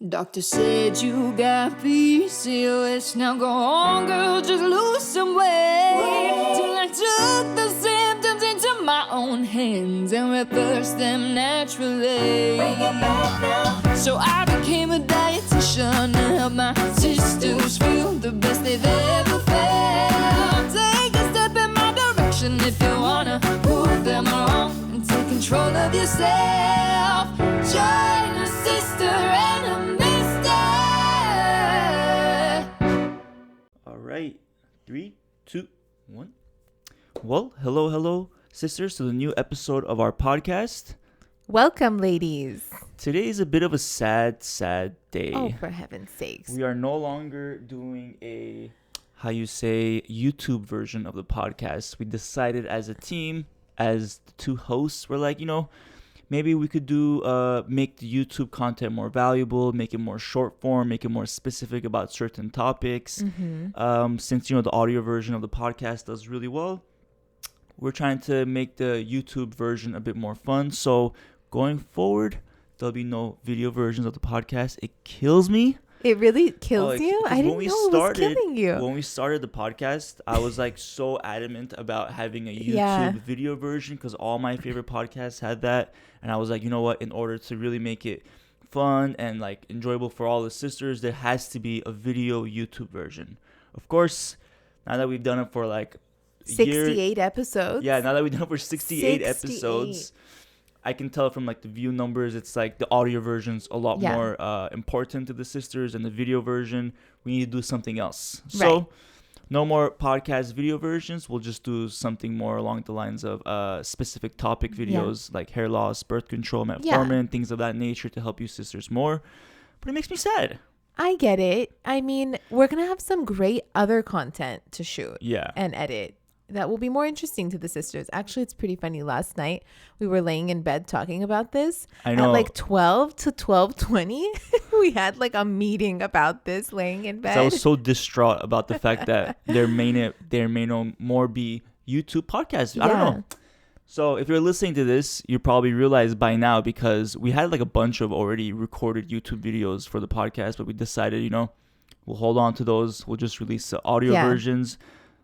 Doctor said you got PCOS. Now go on, girl, just lose some weight. Till I took the symptoms into my own hands and reversed them naturally. So I became a dietitian to help my sisters feel the best they've ever felt. Take a step in my direction if you wanna prove them wrong and take control of yourself. Join a sister and a mister. All right, 3, 2, 1. Well, hello, sisters, to the new episode of our podcast. Welcome, ladies. Today is a bit of a sad day. Oh, for heaven's sakes. We are no longer doing a, YouTube version of the podcast. We decided as a team, as the two hosts, we're like, maybe we could make the YouTube content more valuable, make it more short form, make it more specific about certain topics. Mm-hmm. Since, the audio version of the podcast does really well, we're trying to make the YouTube version a bit more fun. So going forward, there'll be no video versions of the podcast. It kills me. It really kills you? I didn't know it was killing you. When we started the podcast, I was so adamant about having a YouTube video version because all my favorite podcasts had that. And I was like, you know what? In order to really make it fun and enjoyable for all the sisters, there has to be a video YouTube version. Of course, now that we've done it for 68 episodes. Yeah, now that we've done it for 68 episodes, I can tell from the view numbers, it's the audio version's a lot more important to the sisters, and the video version, we need to do something else. Right. So no more podcast video versions. We'll just do something more along the lines of specific topic videos like hair loss, birth control, metformin, things of that nature to help you sisters more. But it makes me sad. I get it. I mean, we're going to have some great other content to shoot and edit that will be more interesting to the sisters. Actually, it's pretty funny. Last night, we were laying in bed talking about this. I know. At 12 to 12:20, we had a meeting about this laying in bed. I was so distraught about the fact that there may no more be YouTube podcasts. I don't know. So if you're listening to this, you probably realize by now, because we had a bunch of already recorded YouTube videos for the podcast, but we decided, we'll hold on to those. We'll just release the audio versions.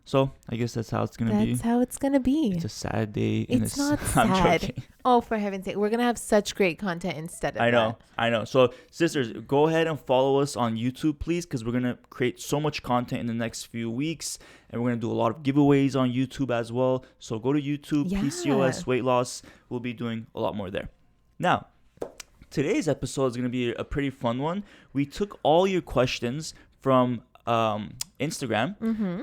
So I guess that's how it's going to be. That's how it's going to be. It's a sad day. It's not sad. Oh, for heaven's sake. We're going to have such great content instead of that. I know. So sisters, go ahead and follow us on YouTube, please, because we're going to create so much content in the next few weeks. And we're going to do a lot of giveaways on YouTube as well. So go to YouTube, PCOS weight loss. We'll be doing a lot more there. Now, today's episode is going to be a pretty fun one. We took all your questions from Instagram,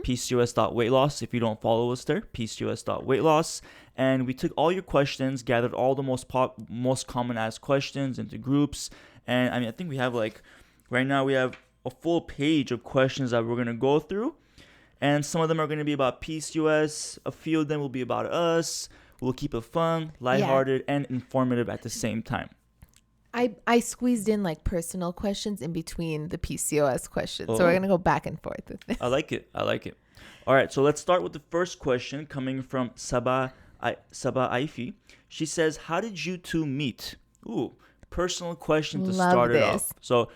PCOS.weightloss. If you don't follow us there, PCOS.weightloss. And we took all your questions, gathered all the most common asked questions into groups. And I think we have right now we have a full page of questions that we're going to go through. And some of them are going to be about PCOS. A few of them will be about us. We'll keep it fun, lighthearted, and informative at the same time. I squeezed in personal questions in between the PCOS questions. So we're going to go back and forth with this. I like it. All right, so let's start with the first question coming from Sabah Aifi. She says, how did you two meet? Ooh, personal question to start it off. So,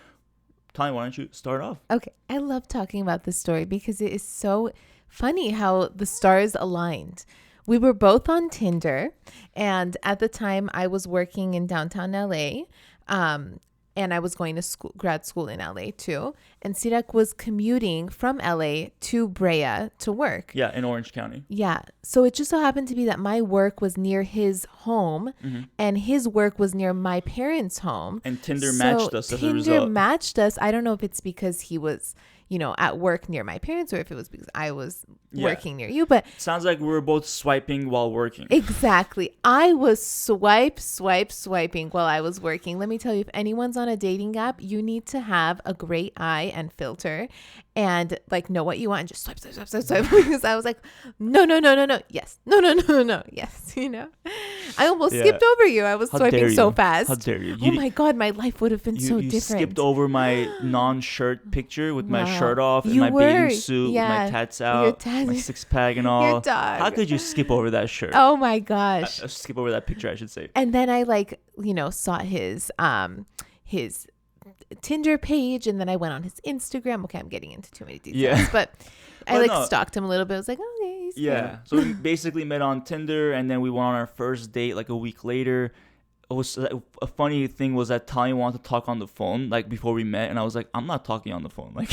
Tanya, why don't you start off? Okay, I love talking about this story because it is so funny how the stars aligned. We were both on Tinder, and at the time I was working in downtown LA, and I was going to grad school in LA too. And Sirak was commuting from LA to Brea to work. Yeah, in Orange County. Yeah. So it just so happened to be that my work was near his home, and his work was near my parents' home. And Tinder matched us as a result. Tinder matched us. I don't know if it's because he was at work near my parents, or if it was because I was working near you, but sounds like we were both swiping while working. Exactly. I was swiping while I was working. Let me tell you, if anyone's on a dating app, you need to have a great eye and filter and know what you want and just swipe. Because I was like, no. Yes. No. Yes. I almost skipped over you. I was swiping so fast. How dare you? Oh my God, my life would have been so different. You skipped over my non-shirt picture with my shirt off and my bathing suit with my tats out, my six-pack and all. Your dog. How could you skip over that shirt? Oh my gosh. Skip over that picture, I should say. And then I saw his Tinder page, and then I went on his Instagram. Okay, I'm getting into too many details, Yeah. but I Well, like no. stalked him a little bit. I was like, okay, he's Yeah. cute. So we basically met on Tinder, and then we went on our first date like a week later. It was a funny thing was that Tanya wanted to talk on the phone like before we met, and I was like, I'm not talking on the phone. Like,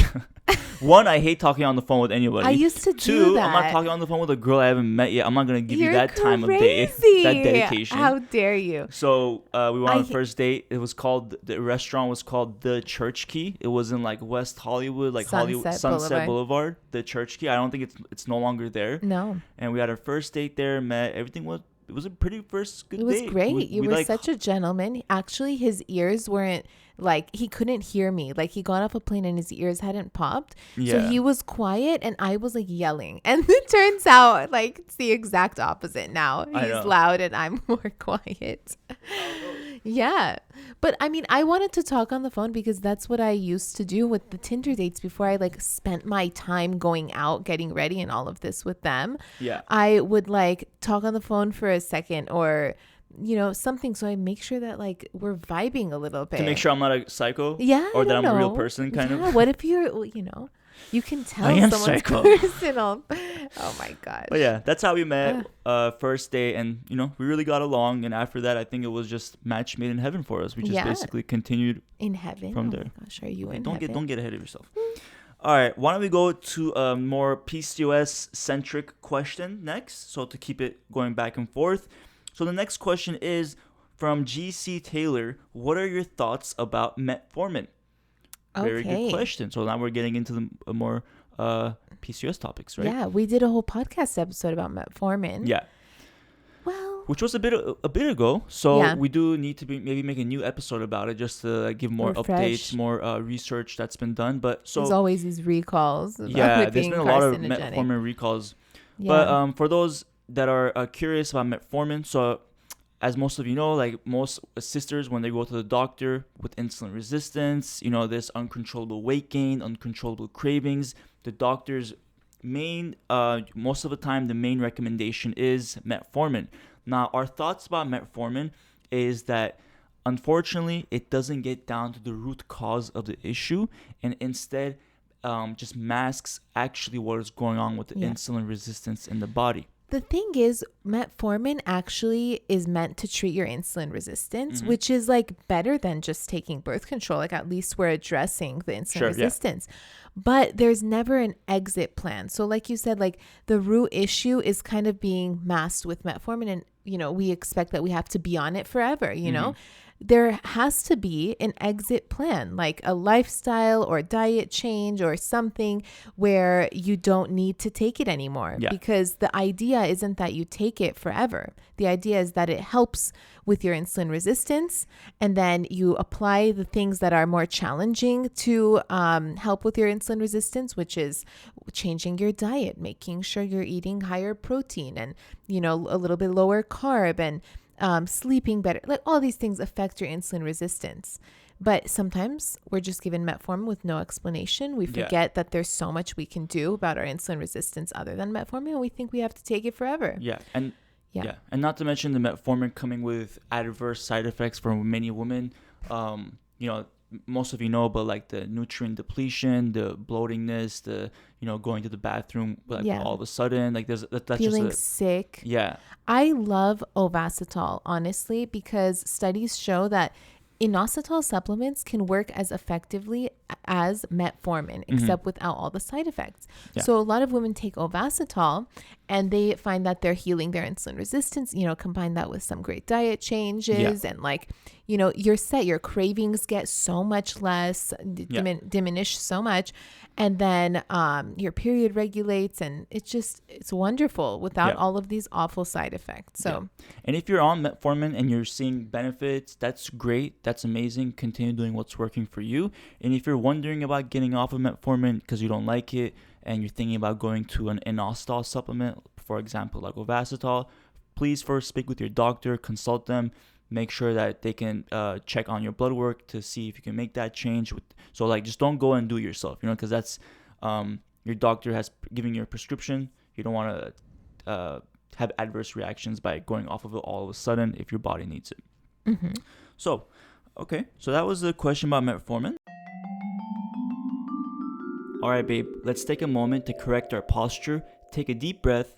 one, I hate talking on the phone with anybody. I used to do Two, that. I'm not talking on the phone with a girl I haven't met yet. I'm not gonna give you You're that time of day, crazy. that dedication. How dare you? So we went on the first date. It was called, the restaurant was called The Church Key. It was in like West Hollywood, like Sunset Boulevard. The Church Key. I don't think it's no longer there. No. And we had our first date there. Met. Everything was. It was a pretty first good date. It was great. You were like, such a gentleman. Actually, his ears weren't like, he couldn't hear me. Like, he got off a plane and his ears hadn't popped. Yeah. So he was quiet and I was like yelling. And it turns out like it's the exact opposite now. He's loud and I'm more quiet. Yeah. But I mean, I wanted to talk on the phone because that's what I used to do with the Tinder dates before I like spent my time going out, getting ready and all of this with them. Yeah. I would like talk on the phone for a second or, you know, something. So I make sure that like we're vibing a little bit. To make sure I'm not a psycho. Yeah. Or that I'm a real person kind of. What if you're, you know, you can tell I am someone's psycho. personal. Oh my gosh. But yeah, that's how we met. First day, and you know, we really got along. And after that, I think it was just match made in heaven for us. We just basically continued in heaven from oh there. My gosh, are you in don't heaven? Don't get ahead of yourself. All right, why don't we go to a more PCOS centric question next? So to keep it going back and forth. So the next question is from GC Taylor. What are your thoughts about metformin? Very good question. So now we're getting into the more PCOS topics, right? Yeah, we did a whole podcast episode about metformin. Yeah. Well, which was a bit ago. So we do need to maybe make a new episode about it just to give more updates, more research that's been done. But so there's always these recalls. Yeah, there's been a lot of metformin recalls. Yeah. But for those that are curious about metformin, so as most of you know, like most sisters, when they go to the doctor with insulin resistance, you know, this uncontrollable weight gain, uncontrollable cravings, the doctor's most of the time, the main recommendation is metformin. Now, our thoughts about metformin is that, unfortunately, it doesn't get down to the root cause of the issue, and instead just masks actually what is going on with the insulin resistance in the body. The thing is, metformin actually is meant to treat your insulin resistance, which is like better than just taking birth control. Like at least we're addressing the insulin resistance. Yeah. But there's never an exit plan. So like you said, like the root issue is kind of being masked with metformin. And, you know, we expect that we have to be on it forever, you know? There has to be an exit plan, like a lifestyle or diet change or something where you don't need to take it anymore. Yeah. Because the idea isn't that you take it forever. The idea is that it helps with your insulin resistance, and then you apply the things that are more challenging to help with your insulin resistance, which is changing your diet, making sure you're eating higher protein and, you know, a little bit lower carb and sleeping better. Like all these things affect your insulin resistance. But sometimes we're just given metformin with no explanation. We forget that there's so much we can do about our insulin resistance other than metformin, and we think we have to take it forever. And not to mention the metformin coming with adverse side effects for many women. You know, most of you know, but like the nutrient depletion, the bloatingness, the, you know, going to the bathroom like all of a sudden, like that's feeling just sick. Yeah. I love Ovasitol, honestly, because studies show that inositol supplements can work as effectively as metformin, except without all the side effects. Yeah. So a lot of women take Ovasitol and they find that they're healing their insulin resistance, you know, combine that with some great diet changes and like, you know, your cravings get so much less, diminish so much. And then your period regulates, and it's wonderful without all of these awful side effects. So, and if you're on metformin and you're seeing benefits, that's great. That's amazing. Continue doing what's working for you. And if you're wondering about getting off of metformin because you don't like it and you're thinking about going to an inositol supplement, for example, like Ovasitol, please first speak with your doctor, consult them. Make sure that they can check on your blood work to see if you can make that change. So like, just don't go and do it yourself, you know, because that's your doctor has given you a prescription. You don't want to have adverse reactions by going off of it all of a sudden if your body needs it. So Okay, so that was the question about metformin. All right, babe, let's take a moment to correct our posture, take a deep breath,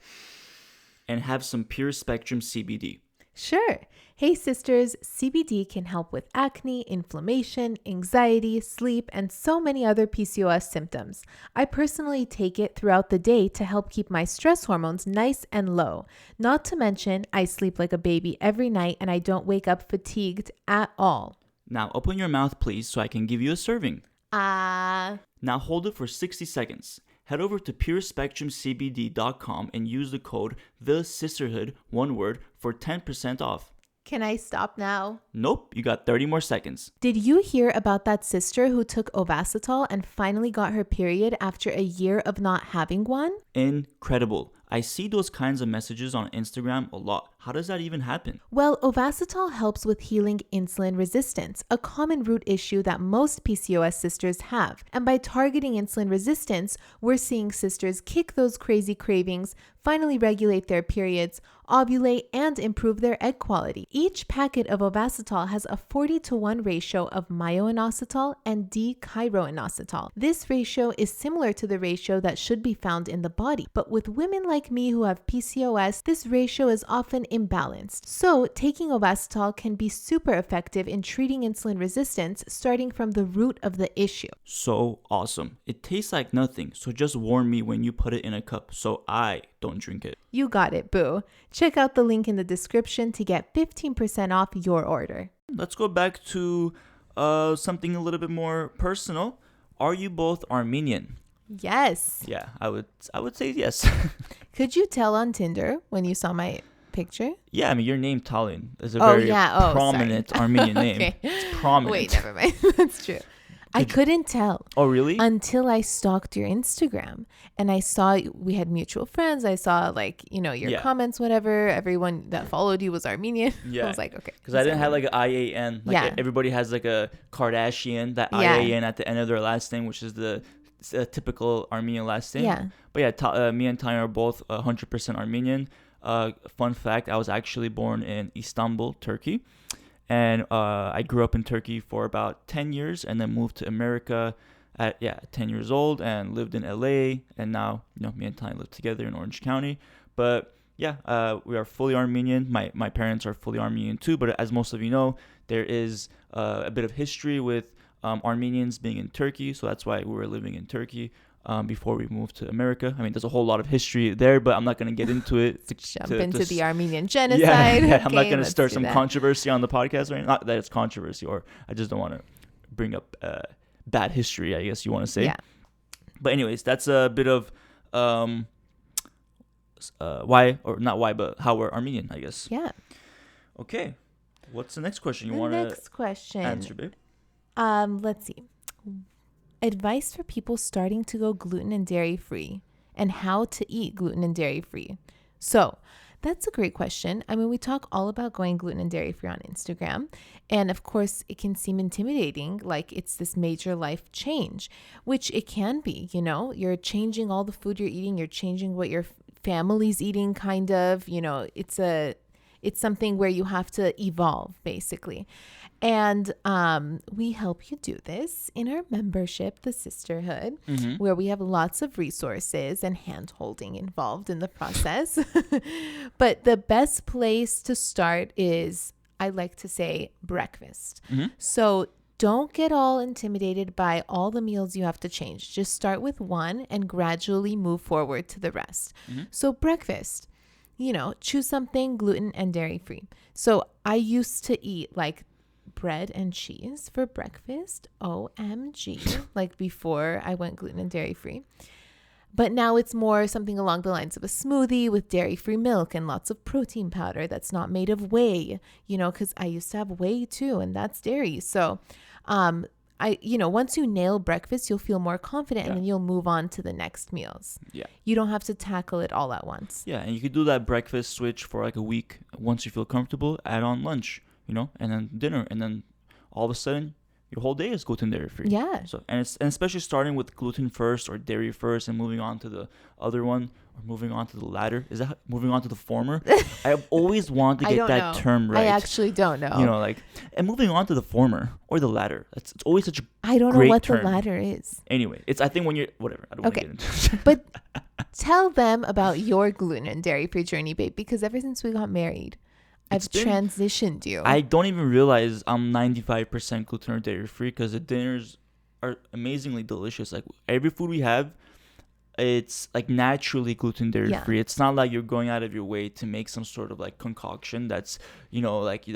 and have some pure spectrum CBD. Sure. Hey sisters, CBD can help with acne, inflammation, anxiety, sleep, and so many other PCOS symptoms. I personally take it throughout the day to help keep my stress hormones nice and low. Not to mention, I sleep like a baby every night and I don't wake up fatigued at all. Now open your mouth, please, so I can give you a serving. Ah. Now hold it for 60 seconds. Head over to purespectrumcbd.com and use the code THESISTERHOOD, one word, for 10% off. Can I stop now? Nope, you got 30 more seconds. Did you hear about that sister who took Ovasitol and finally got her period after a year of not having one? Incredible. I see those kinds of messages on Instagram a lot. How does that even happen? Well, Ovasitol helps with healing insulin resistance, a common root issue that most PCOS sisters have. And by targeting insulin resistance, we're seeing sisters kick those crazy cravings, finally regulate their periods, ovulate, and improve their egg quality. Each packet of Ovasitol has a 40-to-1 ratio of myo-inositol and D-chiroinositol. This ratio is similar to the ratio that should be found in the body, but with women like me who have PCOS, this ratio is often imbalanced. So, taking Ovasitol can be super effective in treating insulin resistance, starting from the root of the issue. So awesome. It tastes like nothing, so just warn me when you put it in a cup so I don't drink it. You got it, boo. Check out the link in the description to get 15% off your order. Let's go back to something a little bit more personal. Are you both Armenian? Yes. Yeah, I would say yes. Could you tell on Tinder when you saw my picture? Yeah, I mean, your name, Tallinn, is a very prominent Armenian name. Okay. It's prominent. Wait, never mind. That's true. I couldn't tell. Oh, really? Until I stalked your Instagram and I saw we had mutual friends. I saw your comments, whatever. Everyone that followed you was Armenian. Yeah. I was like, okay. Because I didn't have like an IAN. Everybody has like a Kardashian, that IAN at the end of their last name, which is the typical Armenian last name. Yeah. But yeah, me and Tanya are both 100% Armenian. Fun fact, I was actually born in Istanbul, Turkey. And I grew up in Turkey for about 10 years and then moved to America at 10 years old and lived in LA. And now, me and Tanya live together in Orange County. But yeah, we are fully Armenian. My parents are fully Armenian too. But as most of you know, there is a bit of history with Armenians being in Turkey. So that's why we were living in Turkey before we moved to America. I mean, there's a whole lot of history there, but I'm not going to get into it. Jump into the Armenian genocide. Yeah, I'm not going to start some controversy on the podcast right now. Not that it's controversy, or I just don't want to bring up bad history, I guess you want to say. Yeah. But anyways, that's a bit of why, or not why, but how we're Armenian, I guess. Yeah. Okay. What's the next question you the want to next question. answer, babe? Let's see. Advice for people starting to go gluten and dairy free and how to eat gluten and dairy free. So that's a great question. I mean, we talk all about going gluten and dairy free on Instagram. And of course, it can seem intimidating, like it's this major life change, which it can be. You're changing all the food you're eating. You're changing what your family's eating, kind of. It's something where you have to evolve, basically. And we help you do this in our membership, The Sisterhood, where we have lots of resources and hand-holding involved in the process. But the best place to start is, I like to say, breakfast. So don't get all intimidated by all the meals you have to change. Just start with one and gradually move forward to the rest. So breakfast, choose something gluten and dairy free. So I used to eat like bread and cheese for breakfast. OMG. Like before I went gluten and dairy free. But now it's more something along the lines of a smoothie with dairy-free milk and lots of protein powder that's not made of whey, because I used to have whey too, and that's dairy. So, once you nail breakfast, you'll feel more confident and then you'll move on to the next meals. Yeah. You don't have to tackle it all at once. Yeah, and you could do that breakfast switch for like a week. Once you feel comfortable, add on lunch, and then dinner, and then all of a sudden your whole day is gluten dairy free. Yeah. So and especially starting with gluten first or dairy first and moving on to the other one or moving on to the latter. Is that moving on to the former? I've always wanted to get that term right. I actually don't know. You know, like, and moving on to the former or the latter. It's always such a I don't know what term. The latter is. Anyway, it's I think when you're whatever. I don't want to get into it. But tell them about your gluten and dairy free journey, babe, because ever since we got married, I've transitioned you. I don't even realize I'm 95% gluten or dairy free because the dinners are amazingly delicious. Like every food we have, it's like naturally gluten dairy free. It's not like you're going out of your way to make some sort of like concoction that's, you know, like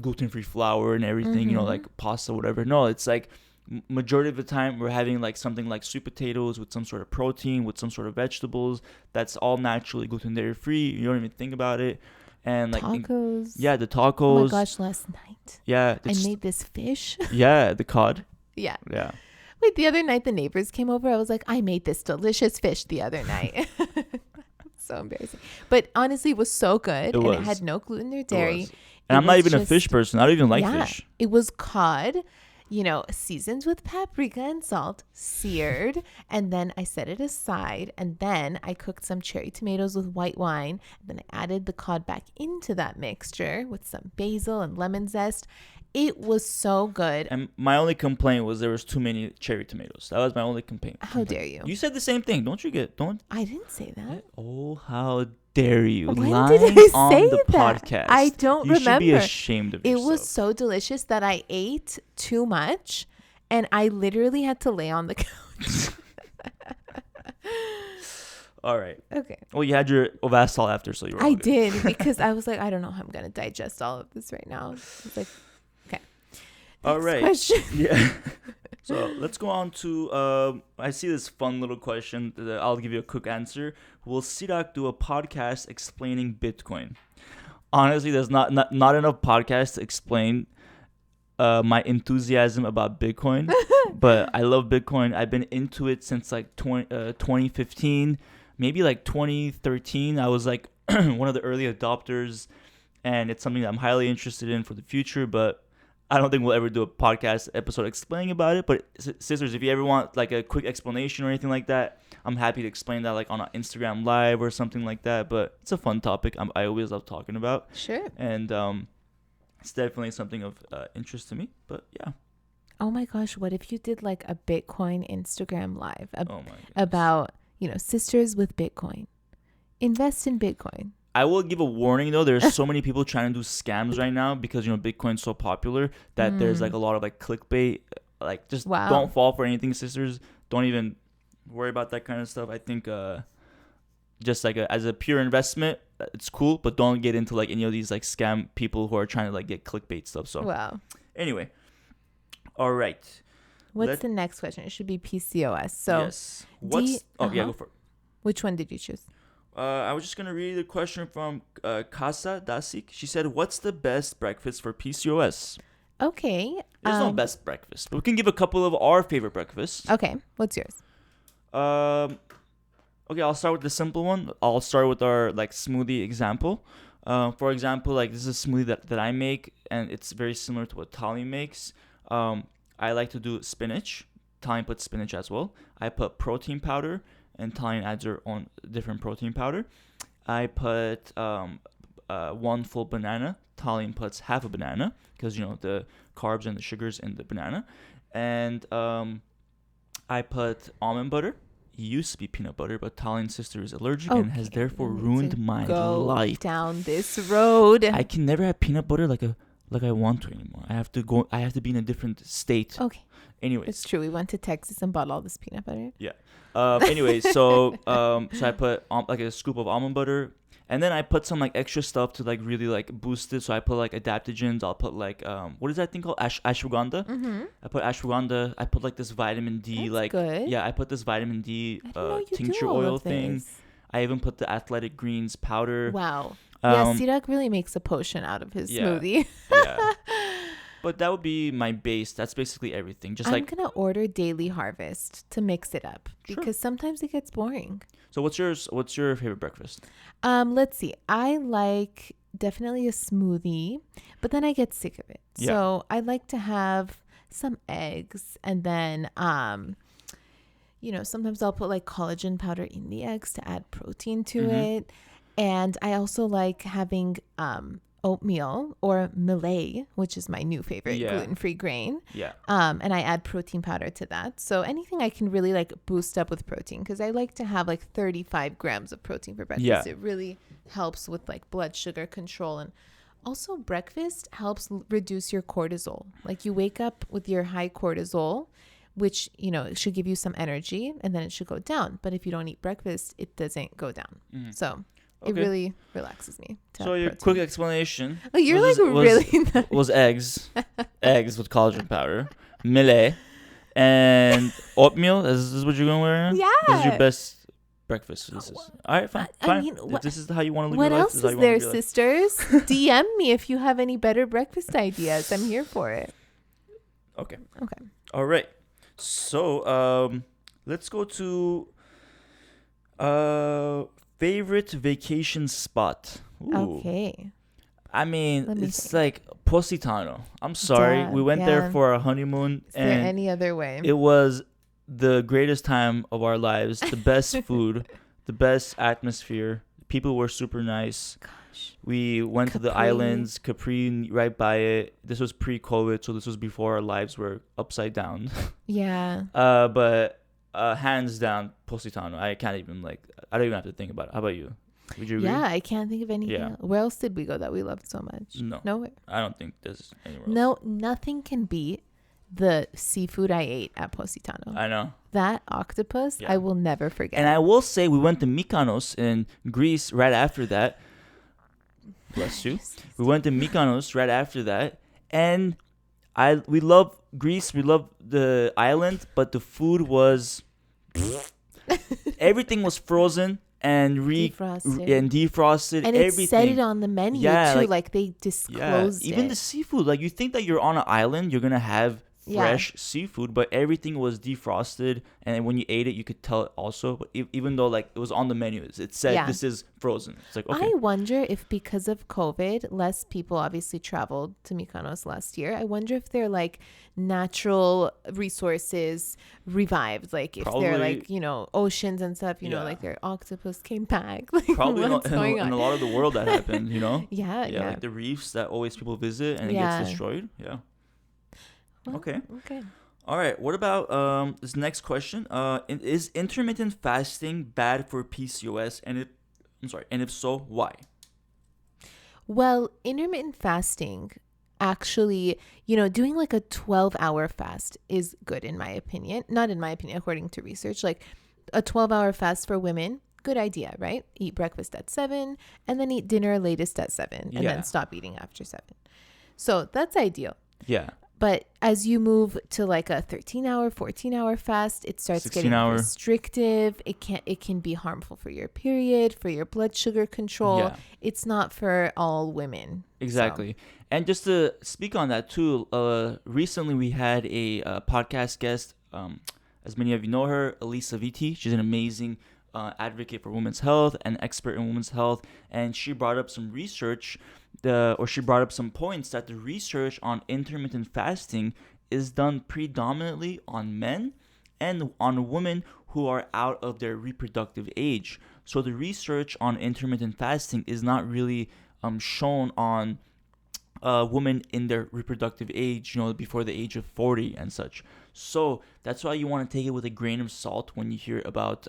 gluten free flour and everything, you know, like pasta, whatever. No, it's like majority of the time we're having like something like sweet potatoes with some sort of protein, with some sort of vegetables. That's all naturally gluten dairy free. You don't even think about it. And like tacos. The tacos. Oh my gosh, last night. Yeah. I made this fish. Yeah, the cod. Yeah. Yeah. Wait, the other night the neighbors came over. I was like, I made this delicious fish the other night. So embarrassing. But honestly, it was so good. It had no gluten or dairy. And I'm not even a fish person. I don't even like fish. It was cod, you know, seasoned with paprika and salt, seared, and then I set it aside, and then I cooked some cherry tomatoes with white wine, and then I added the cod back into that mixture with some basil and lemon zest. It was so good. And my only complaint was there was too many cherry tomatoes. That was my only complaint. How dare you? You said the same thing. Don't. I didn't say that. Oh, how dare you? When lying did I on say the that? podcast. I don't remember. You should be ashamed of yourself. It was so delicious that I ate too much, and I literally had to lay on the couch. All right. Okay. Well, you had your Ovasitol after, so you were. I did because I was like, I don't know how I'm gonna digest all of this right now. It's like, okay. All right. Question. Yeah. So let's go on to. I see this fun little question. I'll give you a quick answer. Will Sirak do a podcast explaining Bitcoin? Honestly, there's not enough podcasts to explain my enthusiasm about Bitcoin. But I love Bitcoin. I've been into it since like 2015, maybe like 2013. I was like one of the early adopters, and it's something that I'm highly interested in for the future. But I don't think we'll ever do a podcast episode explaining about it. But sisters, if you ever want like a quick explanation or anything like that, I'm happy to explain that like on an Instagram live or something like that. But it's a fun topic. I always love talking about. Sure. And it's definitely something of interest to me. But yeah. Oh my gosh, what if you did like a Bitcoin Instagram live oh my about, you know, sisters with Bitcoin? Invest in Bitcoin. I will give a warning though. There's so many people trying to do scams right now because, you know, Bitcoin's so popular that there's like a lot of like clickbait. Like just don't fall for anything, sisters. Don't even worry about that kind of stuff. I think just like as a pure investment, it's cool, but don't get into like any of these like scam people who are trying to like get clickbait stuff. So anyway, all right. What's the next question? It should be PCOS. So yes. Yeah, go for it. Which one did you choose? I was just going to read the question from Casa Dasik. She said, what's the best breakfast for PCOS? Okay. There's no best breakfast, but we can give a couple of our favorite breakfasts. Okay. What's yours? Okay, I'll start with the simple one. I'll start with our like smoothie example. For example, like this is a smoothie that I make, and it's very similar to what Tali makes. I like to do spinach. Tali puts spinach as well. I put protein powder, and Tali adds her own different protein powder. I put one full banana. Tali puts half a banana because, you know, the carbs and the sugars in the banana. And I put almond butter. It used to be peanut butter, but Tali's sister is allergic and has therefore ruined my life. Down this road. I can never have peanut butter like I want to anymore. I have to be in a different state. Okay. Anyways. It's true. We went to Texas and bought all this peanut butter. Yeah. Anyways, so I put like a scoop of almond butter, and then I put some like extra stuff to like really like boost it. So I put like adaptogens. I'll put like what is that thing called? Ashwagandha. Mm-hmm. I put ashwagandha. I put like this vitamin D. That's good. Yeah, I put this vitamin D tincture do all oil of thing. this. I even put the athletic greens powder. Wow. Yeah, Sirak really makes a potion out of his smoothie. Yeah. But that would be my base. That's basically everything. I'm gonna order Daily Harvest to mix it up because sometimes it gets boring. So what's yours? What's your favorite breakfast? Let's see. I like definitely a smoothie, but then I get sick of it. Yeah. So I like to have some eggs, and then sometimes I'll put like collagen powder in the eggs to add protein to it. And I also like having oatmeal or millet, which is my new favorite gluten-free grain. Yeah. And I add protein powder to that. So anything I can really like boost up with protein, because I like to have like 35 grams of protein for breakfast. Yeah. It really helps with like blood sugar control. And also breakfast helps reduce your cortisol. Like you wake up with your high cortisol, which, it should give you some energy, and then it should go down. But if you don't eat breakfast, it doesn't go down. So it really relaxes me. So your quick explanation. Oh, you're really nice. Was eggs with collagen powder, millet, and oatmeal. Is this what you're going with? Yeah. This is your best breakfast. All right, fine. I mean, if this is how you want to live what your life. else is there, sisters? DM me if you have any better breakfast ideas. I'm here for it. Okay. Okay. All right. So let's go to favorite vacation spot. Ooh. Okay. I mean, it's like Positano. I'm sorry. We went there for our honeymoon. Is there any other way? It was the greatest time of our lives. The best food, the best atmosphere. People were super nice. Gosh. We went to the islands, Capri, right by it. This was pre-COVID, so this was before our lives were upside down. Yeah. But hands down, Positano. I don't even have to think about it. How about you? Would you agree? Yeah, I can't think of anything else. Where else did we go that we loved so much? No. Nowhere. I don't think there's anywhere else. No, nothing can beat the seafood I ate at Positano. I know. That octopus, I will never forget. And I will say we went to Mykonos in Greece right after that. Bless you. We went to Mykonos right after that. And we love Greece. We love the island. But the food was... everything was frozen and defrosted. And everything. It said it on the menu too. Like they disclosed it. Even the seafood. Like you think that you're on an island, you're going to have fresh seafood, but everything was defrosted, and when you ate it you could tell it also. But even though like it was on the menu, it said this is frozen. It's like, okay. I wonder if because of COVID less people obviously traveled to Mykonos last year. I wonder if they're like natural resources revived, like if they're like oceans and stuff, like their octopus came back. Like, probably what's going on? In a lot of the world that happened. Yeah, like the reefs that always people visit and it gets destroyed. Well, okay. All right. What about this next question? Is intermittent fasting bad for PCOS? And if so, why? Well, intermittent fasting, actually, doing like a 12-hour fast is good in my opinion. Not in my opinion, according to research. Like a 12-hour fast for women, good idea, right? Eat breakfast at 7 and then eat dinner latest at 7 and then stop eating after 7. So that's ideal. Yeah. But as you move to like a 13-hour, 14-hour fast, it starts getting restrictive. It can be harmful for your period, for your blood sugar control. Yeah. It's not for all women. Exactly. So. And just to speak on that too, recently we had a podcast guest. As many of you know her, Elisa Vitti. She's an amazing advocate for women's health and expert in women's health. And she brought up some research. She brought up some points that the research on intermittent fasting is done predominantly on men and on women who are out of their reproductive age. So the research on intermittent fasting is not really shown on women in their reproductive age, before the age of 40 and such. So that's why you want to take it with a grain of salt when you hear about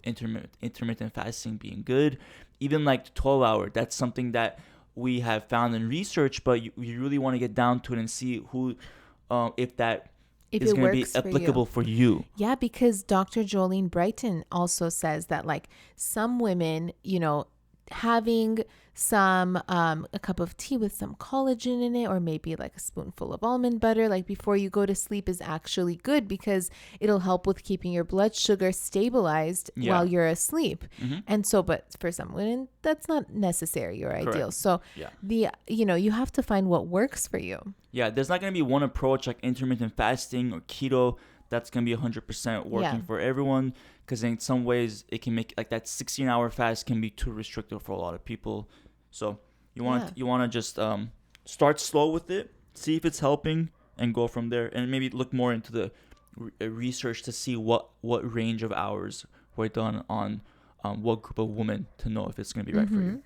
intermittent fasting being good. Even like the 12-hour, that's something that we have found in research, but you really want to get down to it and see who, if is going to be applicable for you. Yeah, because Dr. Jolene Brighton also says that like some women, having some a cup of tea with some collagen in it, or maybe like a spoonful of almond butter like before you go to sleep is actually good, because it'll help with keeping your blood sugar stabilized while you're asleep. And so, but for some women that's not necessary or ideal. So you have to find what works for you. There's not going to be one approach like intermittent fasting or keto that's going to be 100% working for everyone, because in some ways it can make like that 16-hour fast can be too restrictive for a lot of people. So you want to just start slow with it, see if it's helping, and go from there, and maybe look more into the research to see what range of hours were done on what group of women to know if it's going to be right for you.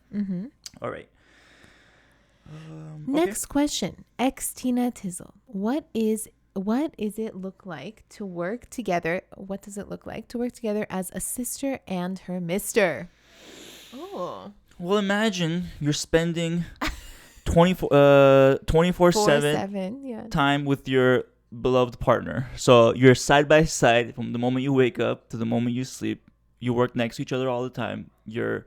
All right. Next question. Ex Tina Tizzle. What is it look like to work together? What does it look like to work together as a sister and her mister? Oh. Well, imagine you're spending 24/7 time with your beloved partner. So you're side by side from the moment you wake up to the moment you sleep. You work next to each other all the time. You're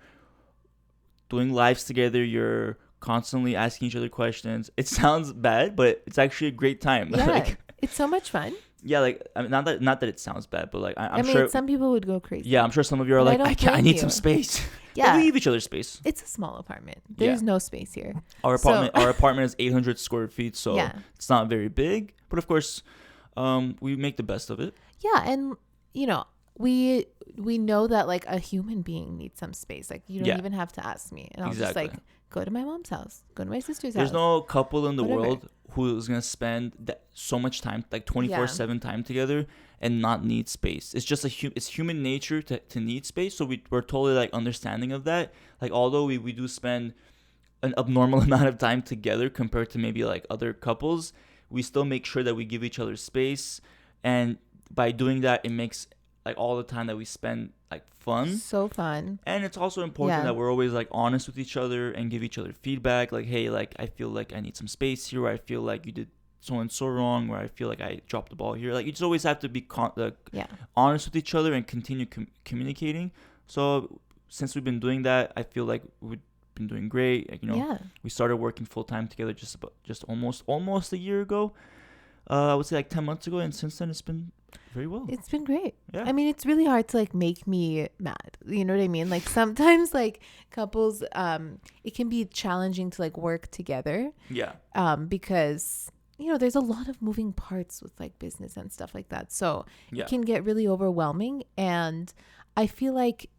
doing lives together. You're constantly asking each other questions. It sounds bad, but it's actually a great time. Yeah, it's so much fun. Yeah, like I mean, not that it sounds bad, but like I'm mean, sure some people would go crazy. Yeah, I'm sure some of you are like, I need some space. Yeah, we leave each other space. It's a small apartment. There's no space here. Our apartment is 800 square feet, so it's not very big. But of course, we make the best of it. Yeah, and you know, we know that like a human being needs some space. Like you don't even have to ask me, and I'll just like go to my mom's house, go to my sister's house. There's no couple in the world who is gonna spend so much time, like 24/7 time together, and not need space. It's just it's human nature to need space. So we're totally like understanding of that. Like although we do spend an abnormal amount of time together compared to maybe like other couples, we still make sure that we give each other space, and by doing that, it makes like all the time that we spend like fun. So fun. And it's also important that we're always like honest with each other and give each other feedback. Like, hey, like I feel like I need some space here, or I feel like you did so and so wrong, or I feel like I dropped the ball here. Like you just always have to be honest with each other and continue communicating. So since we've been doing that, I feel like we've been doing great. Like, we started working full time together just almost a year ago. I would say like 10 months ago, and since then it's been very well. It's been great. Yeah. I mean, it's really hard to like make me mad. You know what I mean? Like sometimes like couples, it can be challenging to like work together. Yeah. Because there's a lot of moving parts with like business and stuff like that. So it can get really overwhelming. And I feel like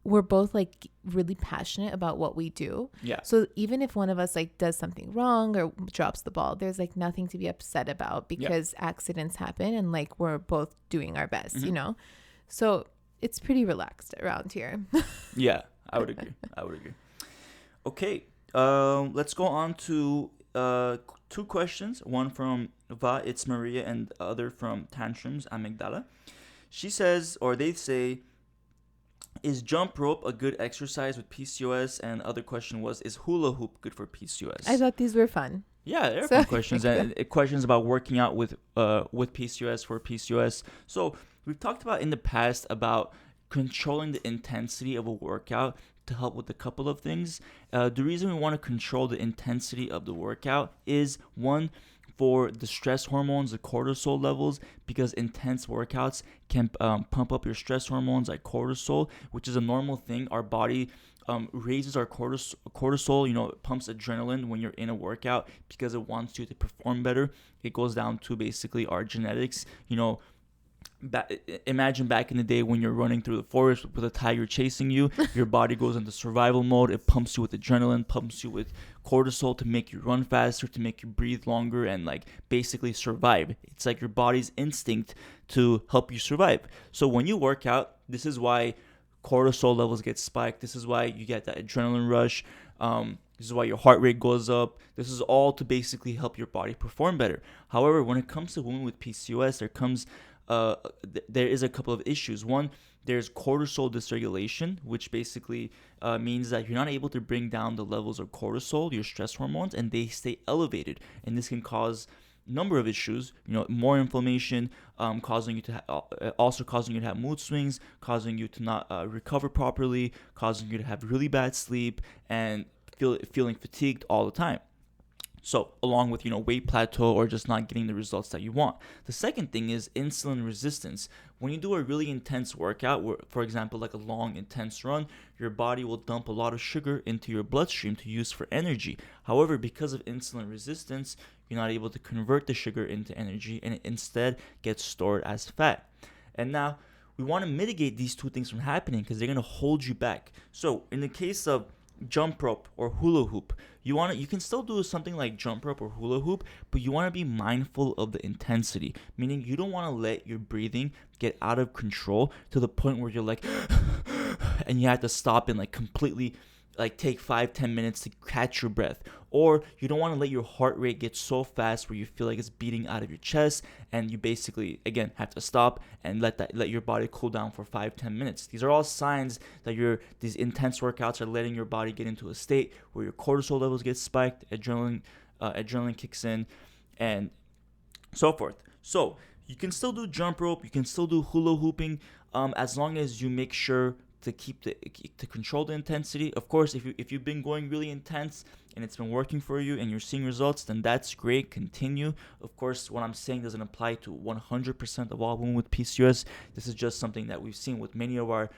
we're both like really passionate about what we do. Yeah. So even if one of us like does something wrong or drops the ball, there's like nothing to be upset about because accidents happen and like we're both doing our best, So it's pretty relaxed around here. Yeah, I would agree. Okay. Let's go on to two questions. One from Va, it's Maria, and the other from Tantrums, Amygdala. She says, or they say, is jump rope a good exercise with PCOS? And the other question was, is hula hoop good for PCOS? I thought these were fun. Yeah, they're fun questions. And questions about working out with PCOS for PCOS. So we've talked about in the past about controlling the intensity of a workout to help with a couple of things. The reason we want to control the intensity of the workout is, one, for the stress hormones, the cortisol levels, because intense workouts can pump up your stress hormones like cortisol, which is a normal thing. Our body raises our cortisol, it pumps adrenaline when you're in a workout because it wants you to perform better. It goes down to basically our genetics. Imagine back in the day when you're running through the forest with a tiger chasing you, your body goes into survival mode. It pumps you with adrenaline, pumps you with cortisol to make you run faster, to make you breathe longer, and like basically survive. It's like your body's instinct to help you survive. So when you work out, this is why cortisol levels get spiked. This is why you get that adrenaline rush. This is why your heart rate goes up. This is all to basically help your body perform better. However, when it comes to women with PCOS, there is a couple of issues. One, there's cortisol dysregulation, which basically means that you're not able to bring down the levels of cortisol, your stress hormones, and they stay elevated. And this can cause a number of issues, more inflammation, causing you to have mood swings, causing you to not recover properly, causing you to have really bad sleep, and feeling fatigued all the time. So along with, weight plateau or just not getting the results that you want. The second thing is insulin resistance. When you do a really intense workout, for example, like a long, intense run, your body will dump a lot of sugar into your bloodstream to use for energy. However, because of insulin resistance, you're not able to convert the sugar into energy, and it instead gets stored as fat. And now we want to mitigate these two things from happening because they're going to hold you back. So in the case of jump rope or hula hoop. You can still do something like jump rope or hula hoop, but you want to be mindful of the intensity, meaning you don't want to let your breathing get out of control to the point where you're like and you have to stop and like completely like take 5-10 minutes to catch your breath. Or you don't want to let your heart rate get so fast where you feel like it's beating out of your chest, and you basically again have to stop and let your body cool down for 5-10 minutes. These are all signs that these intense workouts are letting your body get into a state where your cortisol levels get spiked, adrenaline kicks in, and so forth. So you can still do jump rope, you can still do hula hooping, as long as you make sure to control the intensity. Of course, if you've been going really intense and it's been working for you and you're seeing results, then that's great. Continue. Of course, what I'm saying doesn't apply to 100% of all women with PCOS. This is just something that we've seen with many of our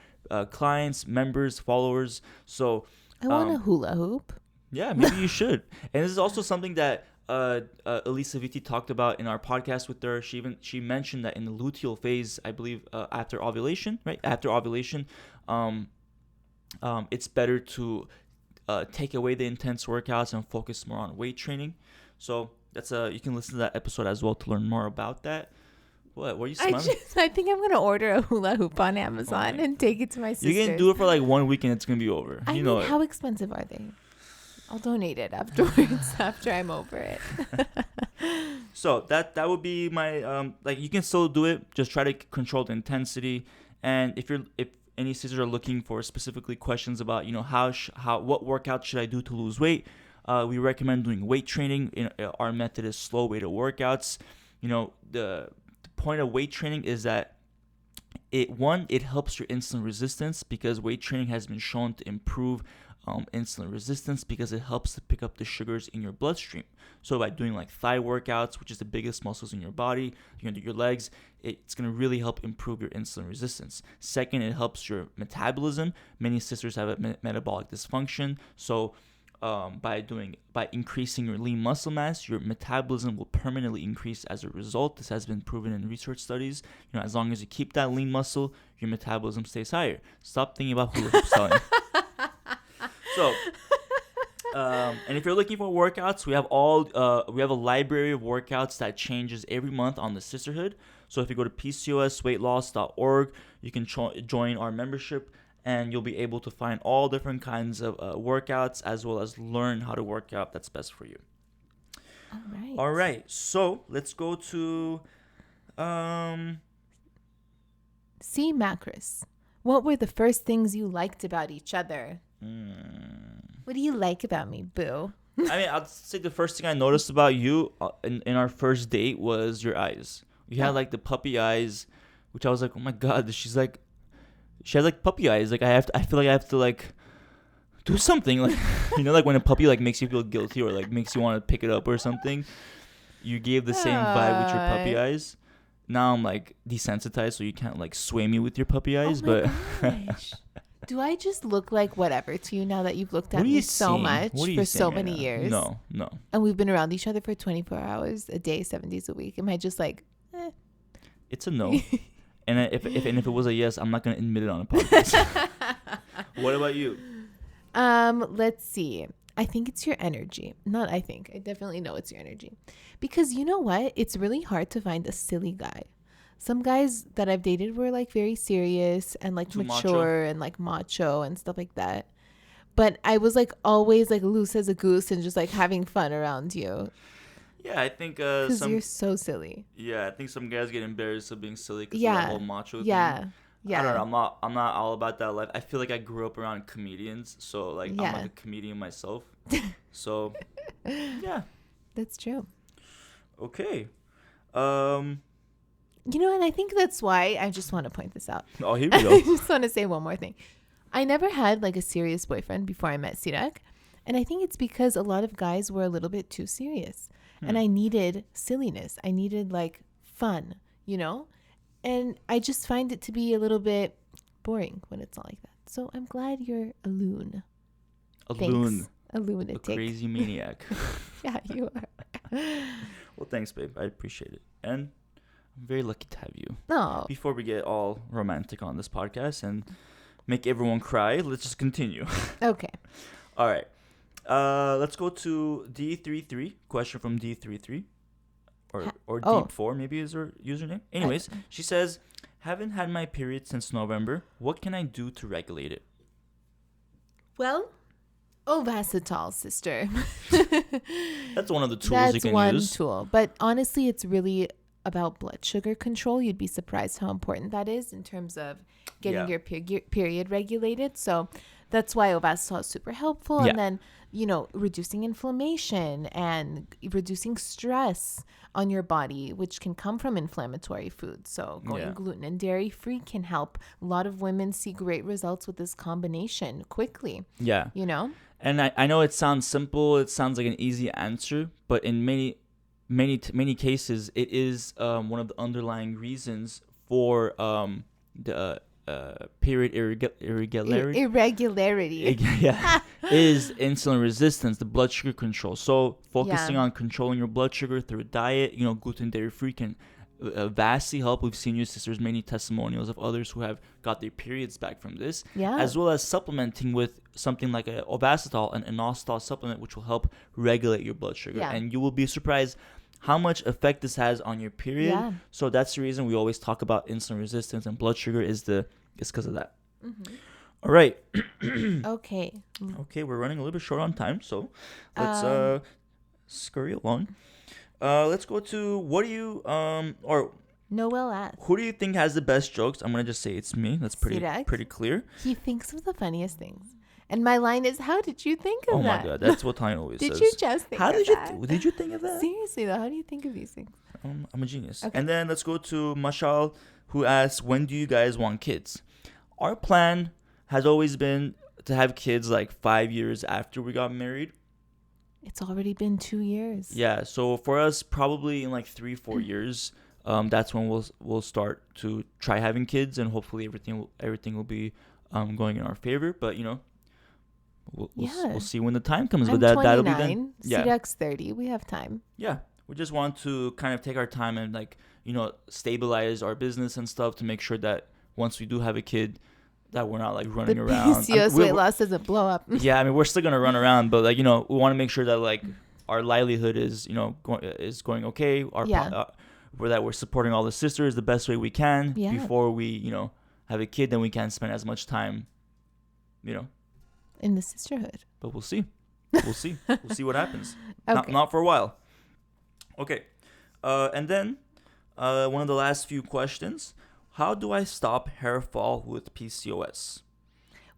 clients, members, followers. So I want a hula hoop. Yeah, maybe you should. And this is also something that Elisa Vitti talked about in our podcast with her. She mentioned that in the luteal phase, I believe after ovulation, it's better to take away the intense workouts and focus more on weight training. So that's you can listen to that episode as well to learn more about that. What are you smiling? I think I'm gonna order a hula hoop on Amazon and take it to my sister. You can do it for like 1 week and it's gonna be over. I mean, how expensive are they? I'll donate it afterwards after I'm over it. So that would be my like, you can still do it. Just try to control the intensity. And if any sisters are looking for specifically questions about what workout should I do to lose weight, we recommend doing weight training. Our method is slow weighted workouts. The point of weight training is that it helps your insulin resistance, because weight training has been shown to improve insulin resistance because it helps to pick up the sugars in your bloodstream. So by doing like thigh workouts, which is the biggest muscles in your body, your legs, it's going to really help improve your insulin resistance. Second, it helps your metabolism. Many sisters have a metabolic dysfunction. So by increasing your lean muscle mass, your metabolism will permanently increase as a result. This has been proven in research studies. As long as you keep that lean muscle, your metabolism stays higher. Stop thinking about hula hoop selling. So, and if you're looking for workouts, we have a library of workouts that changes every month on the Sisterhood. So if you go to PCOSweightloss.org, you can join our membership, and you'll be able to find all different kinds of workouts, as well as learn how to work out that's best for you. All right. So let's go to C. Macris. What were the first things you liked about each other? What do you like about me, boo? I mean, I'd say the first thing I noticed about you in our first date was your eyes. You had like the puppy eyes, which I was like, oh my god, she has like puppy eyes. Like I feel like I have to like do something, like like when a puppy like makes you feel guilty or like makes you want to pick it up or something. You gave the same vibe with your puppy eyes. Now I'm like desensitized, so you can't like sway me with your puppy eyes. Oh my gosh. Do I just look like whatever to you now that you've looked at me so much for so many years? No. And we've been around each other for 24 hours a day, 7 days a week. Am I just like, It's a no. And if it was a yes, I'm not going to admit it on a podcast. What about you? Let's see. I think it's your energy. Not I think. I definitely know it's your energy. Because you know what? It's really hard to find a silly guy. Some guys that I've dated were like very serious and like mature and like macho and stuff like that. But I was like always like loose as a goose and just like having fun around you. Yeah, I think because you're so silly. Yeah, I think some guys get embarrassed of being silly because of that whole macho thing. Yeah. Yeah. I don't know. I'm not all about that life. I feel like I grew up around comedians, so like I'm like a comedian myself. So yeah, that's true. Okay. And I think that's why I just want to point this out. Oh, here we go. I just want to say one more thing. I never had like a serious boyfriend before I met Sirak. And I think it's because a lot of guys were a little bit too serious. And I needed silliness. I needed like fun, And I just find it to be a little bit boring when it's not like that. So I'm glad you're a loon. Loon. A lunatic. A crazy maniac. Yeah, you are. Well, thanks, babe. I appreciate it. And I'm very lucky to have you. Oh. Before we get all romantic on this podcast and make everyone cry, let's just continue. Okay. All right. Let's go to D33. Question from D33. Or Deep4 maybe is her username. Anyways, she says, haven't had my period since November. What can I do to regulate it? Well, Ovasitol, sister. That's one of the tools That's you can one use. tool. But honestly, it's really about blood sugar control. You'd be surprised how important that is in terms of getting your period regulated. So that's why Ovasitol is super helpful. Yeah. And then, you know, reducing inflammation and reducing stress on your body, which can come from inflammatory foods. So going gluten and dairy free can help. A lot of women see great results with this combination quickly. Yeah. You know? And I know it sounds simple. It sounds like an easy answer, but in many cases, it is one of the underlying reasons for the period irregularity. Is insulin resistance, the blood sugar control. So focusing on controlling your blood sugar through diet, you know, gluten, dairy free can vastly help. We've seen your sisters many testimonials of others who have got their periods back from this, as well as supplementing with something like a Ovasitol and inositol supplement, which will help regulate your blood sugar. And you will be surprised how much effect this has on your period. So that's the reason we always talk about insulin resistance and blood sugar is because of that. All right. Okay, we're running a little bit short on time, so let's scurry along. Let's go to what do you or Noel asks, who do you think has the best jokes? I'm gonna just say it's me. That's pretty clear. He thinks of the funniest things. And my line is, how did you think of that? Oh my god, that's what Tanya always says. Did you just think of that? Did you think of that? Seriously though, how do you think of these things? I'm a genius. Okay. And then let's go to Mashal, who asks, when do you guys want kids? Our plan has always been to have kids like 5 years after we got married. It's already been 2 years. Yeah, so for us, probably in like 3-4 years, that's when we'll start to try having kids, and hopefully everything will be going in our favor. But you know, we'll see when the time comes. I'm but 29, that'll be then. Yeah, Sidak's 30. We have time. Yeah, we just want to kind of take our time and like stabilize our business and stuff to make sure that once we do have a kid, that we're not like running around. PCOS weight loss doesn't blow up. Yeah, I mean we're still gonna run around, but like we want to make sure that like our livelihood is going okay. That we're supporting all the sisters the best way we can before we have a kid. Then we can spend as much time, in the sisterhood. But we'll see. We'll see what happens. Okay. Not for a while. Okay, and then one of the last few questions. How do I stop hair fall with PCOS?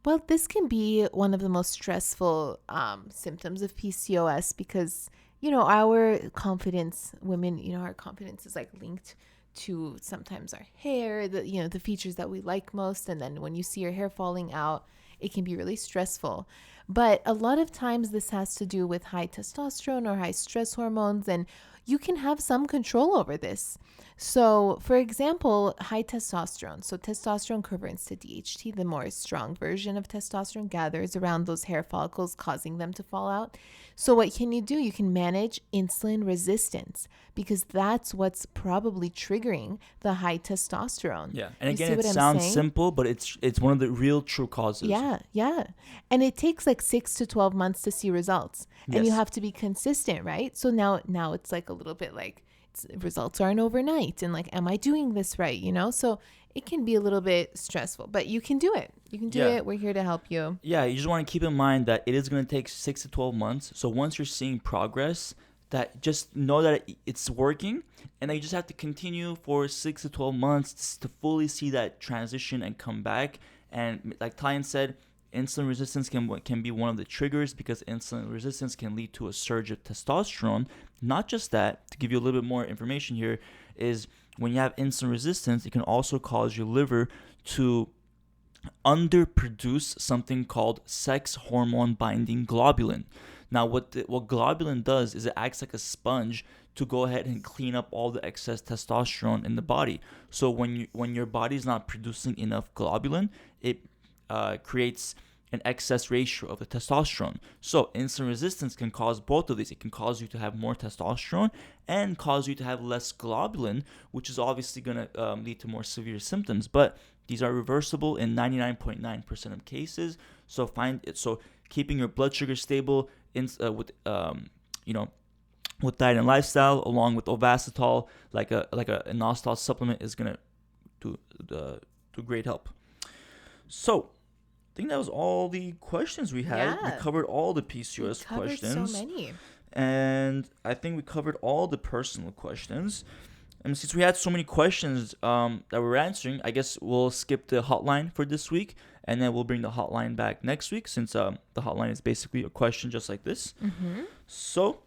Well, this can be one of the most stressful symptoms of PCOS because, our confidence, women, our confidence is like linked to sometimes our hair, the features that we like most. And then when you see your hair falling out, it can be really stressful. But a lot of times this has to do with high testosterone or high stress hormones, and you can have some control over this. So, for example, high testosterone. So testosterone converts to DHT, the more strong version of testosterone gathers around those hair follicles, causing them to fall out. So what can you do? You can manage insulin resistance because that's what's probably triggering the high testosterone. Yeah. And again, it sounds simple, but it's one of the real true causes. Yeah. And it takes like 6 to 12 months to see results. And you have to be consistent, right? So now it's like a little bit like results aren't overnight. And like, am I doing this right? So it can be a little bit stressful, but you can do it. You can do it. We're here to help you. Yeah. You just want to keep in mind that it is going to take 6 to 12 months. So once you're seeing progress, that just know that it's working, and then you just have to continue for 6 to 12 months to fully see that transition and come back. And like Tyan said, insulin resistance can be one of the triggers because insulin resistance can lead to a surge of testosterone. Not just that, to give you a little bit more information here, is when you have insulin resistance, it can also cause your liver to underproduce something called sex hormone binding globulin. Now, what globulin does is it acts like a sponge to go ahead and clean up all the excess testosterone in the body. So when your body's not producing enough globulin, it creates an excess ratio of the testosterone. So insulin resistance can cause both of these. It can cause you to have more testosterone and cause you to have less globulin, which is obviously going to lead to more severe symptoms. But these are reversible in 99.9% of cases. So keeping your blood sugar stable with diet and lifestyle, along with Ovasitol, like a inositol supplement, is gonna do great help. So I think that was all the questions we had. Yeah. We covered all the PCOS questions. So many. And I think we covered all the personal questions. And since we had so many questions that we're answering, I guess we'll skip the hotline for this week, and then we'll bring the hotline back next week, since the hotline is basically a question just like this. Mm-hmm. So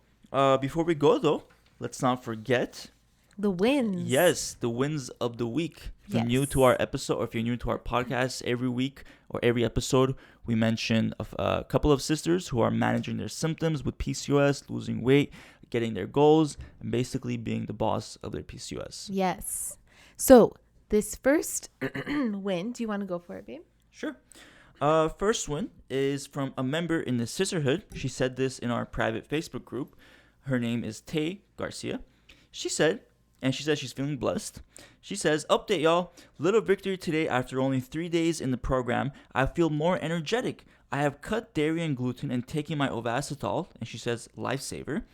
before we go, though, let's not forget the wins. Yes, the wins of the week. If you're new to our episode, or if you're new to our podcast, every week or every episode, we mention a couple of sisters who are managing their symptoms with PCOS, losing weight, getting their goals, and basically being the boss of their PCOS. Yes. So this first win, do you want to go for it, babe? Sure. First win is from a member in the sisterhood. She said this in our private Facebook group. Her name is Tay Garcia. She says she's feeling blessed. She says, update y'all. Little victory today after only 3 days in the program. I feel more energetic. I have cut dairy and gluten and taking my Ovasitol. And she says, lifesaver.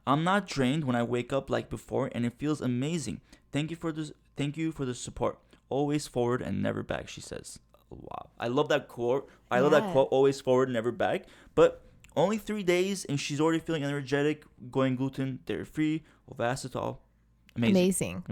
I'm not drained when I wake up like before, and it feels amazing. Thank you for the support. Always forward and never back, she says. Wow. I love that quote. I love that quote, always forward, never back. But only 3 days, and she's already feeling energetic, going gluten, dairy-free, Ovasitol. Amazing.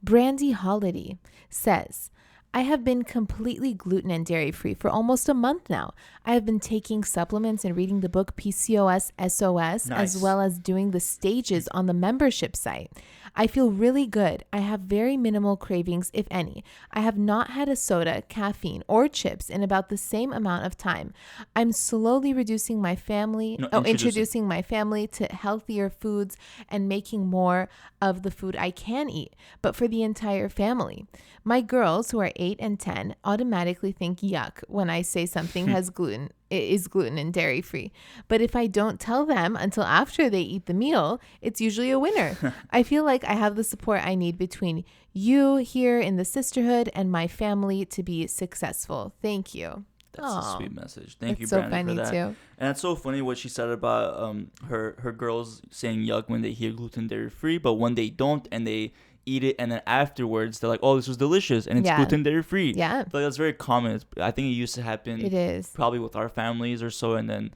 Brandy Holiday says, I have been completely gluten and dairy-free for almost a month now. I have been taking supplements and reading the book PCOS SOS, as well as doing the stages on the membership site. I feel really good. I have very minimal cravings, if any. I have not had a soda, caffeine, or chips in about the same amount of time. I'm slowly introducing my family to healthier foods and making more of the food I can eat, but for the entire family. My girls, who are 8 and 10, automatically think yuck when I say something has gluten. It is gluten and dairy free. But if I don't tell them until after they eat the meal, it's usually a winner. I feel like I have the support I need between you here in the sisterhood and my family to be successful. Thank you. That's a sweet message. Thank you, so Brandon, funny for that. too. And it's so funny what she said about her girls saying yuck when they hear gluten dairy free, but when they don't and they eat it and then afterwards they're like, oh, this was delicious, and it's gluten dairy free. Yeah, but that's very common. I think it used to happen. It is probably with our families or so, and then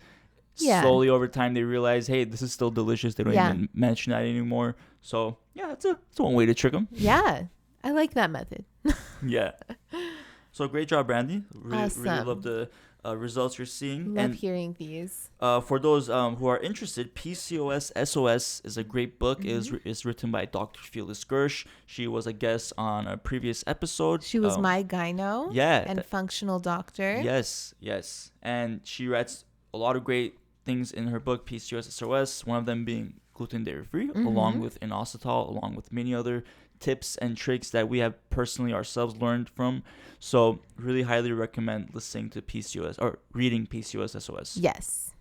slowly over time they realize, hey, this is still delicious. They don't even mention that anymore. So it's one way to trick them. Yeah, I like that method. Yeah. So great job, Brandy. Awesome. Really love the results you're seeing. Love hearing these. For those who are interested, PCOS SOS is a great book. Mm-hmm. It's written by Dr. Phyllis Gersh. She was a guest on a previous episode. She was my gyno and functional doctor. Yes. And she writes a lot of great things in her book, PCOS SOS, one of them being gluten dairy-free, along with inositol, along with many other tips and tricks that we have personally ourselves learned from. So really highly recommend listening to PCOS or reading PCOS SOS. Yes.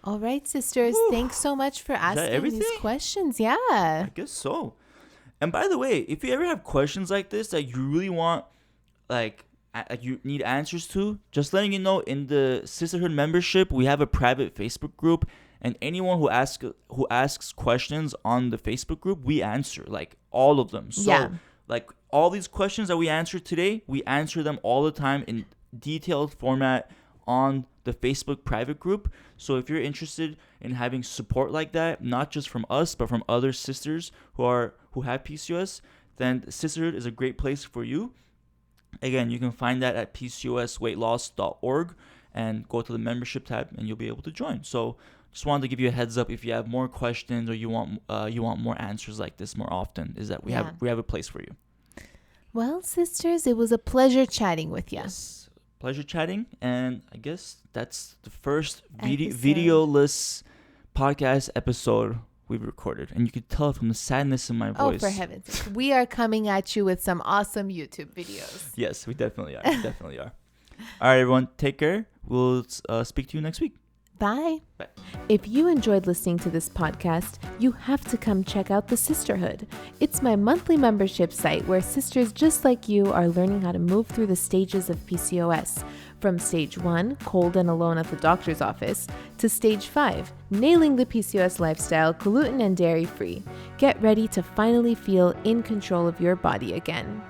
All right, sisters. Thanks so much for asking these questions. Yeah. I guess so. And by the way, if you ever have questions like this that you really want, like you need answers to, just letting you know, in the Sisterhood membership, we have a private Facebook group, and anyone who asks questions on the Facebook group, we answer, like, all of them. So like all these questions that we answered today, we answer them all the time in detailed format on the Facebook private group. So if you're interested in having support like that, not just from us but from other sisters who have PCOS, then Sisterhood is a great place for you. Again, you can find that at PCOSweightloss.org and go to the membership tab and you'll be able to join. So just wanted to give you a heads up, if you have more questions or you want more answers like this more often, is that we have a place for you. Well, sisters, it was a pleasure chatting with you. Yes, pleasure chatting, and I guess that's the first videoless podcast episode we've recorded, and you could tell from the sadness in my voice. Oh, for heaven's sake. We are coming at you with some awesome YouTube videos. Yes, we definitely are. All right, everyone. Take care. We'll speak to you next week. Bye. Bye. If you enjoyed listening to this podcast, you have to come check out The Sisterhood. It's my monthly membership site where sisters just like you are learning how to move through the stages of PCOS. From stage 1, cold and alone at the doctor's office, to stage 5, nailing the PCOS lifestyle, gluten and dairy free. Get ready to finally feel in control of your body again.